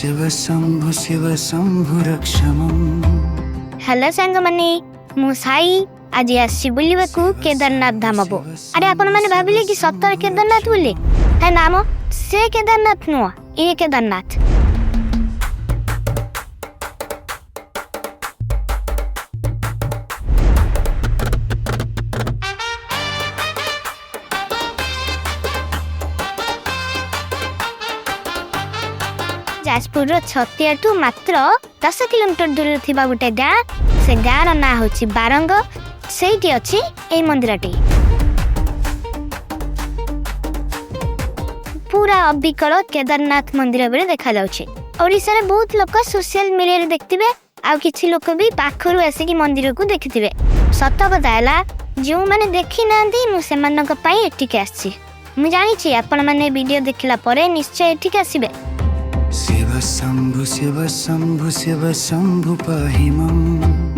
Shiv Shambhu रक्षमम्। Hello सांग माने मु साई आज आसी बुलिबाकू केदारनाथ धाम को। अरे आपण माने भाबिले कि सत्तर केदारनाथ बोले है नाम से केदारनाथ नुआ ये केदारनाथ। जाजपुर छतिया टू मात्र 10 किलोमीटर दूर थिबा गोटे गाँ से गाँव ना होची बारंग सेठी अछि ए मंदिरटी पूरा अबिकल केदारनाथ मंदिर बेले देखा जाउछे। ओडिसा रे बहुत लोक सोशल मीडिया रे देखथिबे आ किछि लोक भी पाखरु आसी कि मंदिर को देखथिबे। सत कथा हैला जो माने देखि नांदी मु सेमानक पई एटिके आछि। मु जानि छी आपण माने वीडियो देखला परे निश्चय एटिके आसीबे। शिव शंभु पाहि मम।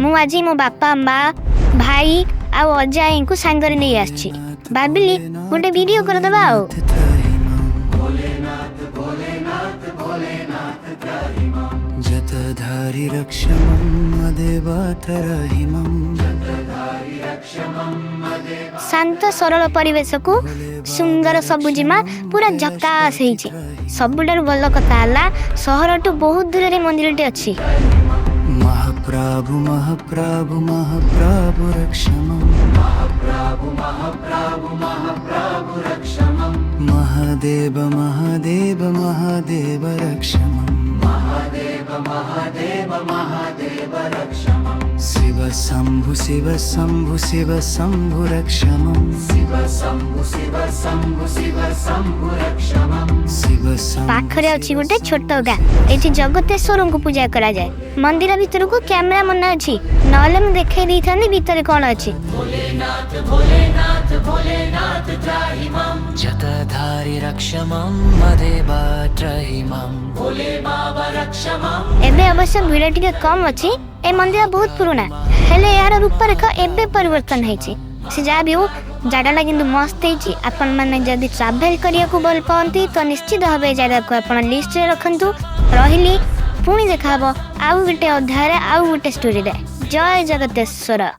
मु आजी मो बापा माँ भाई आ अजाई को सांगरे नै आछि। भाबिली गोटे वीडियो कर दबा आ जतधारी रक्षमं देवातरहिमं। शांत सरल परिवेश को सुंदर सबुजिमा पूरा झकास हेछि। सबुडार भल कथा हला शहर टू बहुत दूर रे मंदिरटे अछि। महाप्रभु महाप्रभु महाप्रभु रक्षमं। महादेव महादेव महादेव रक्षमं। शिव शंभु शिव शंभु रक्षमं। पाखरे अछि गोटे छोट गाँ। एठी जगतेश्वर को पूजा करा जाय। मंदिर भीतर को कैमरा मना अछि नले मु देखाई दै थानी भीतर कोन अछि। जतधारी रक्षमं देवा त्रयीमं। एबे अवश्य भीड़ टिके कम अछि। ए मंदिर बहुत पुराना हेले यार रूपरेखा एबे परिवर्तन हेछि। से जा भी हो जाडाला किंतु मस्त हेछि। आपण माने जदी ट्रैवल करिया को बोल पांती तो निश्चित भाबे जाडा को आपण लिस्ट रे रखंतु। रहिली पुणी देखाबो आउ गोटे अध्याय रे आउ गोटे स्टोरी रे। जय जगतेश्वर।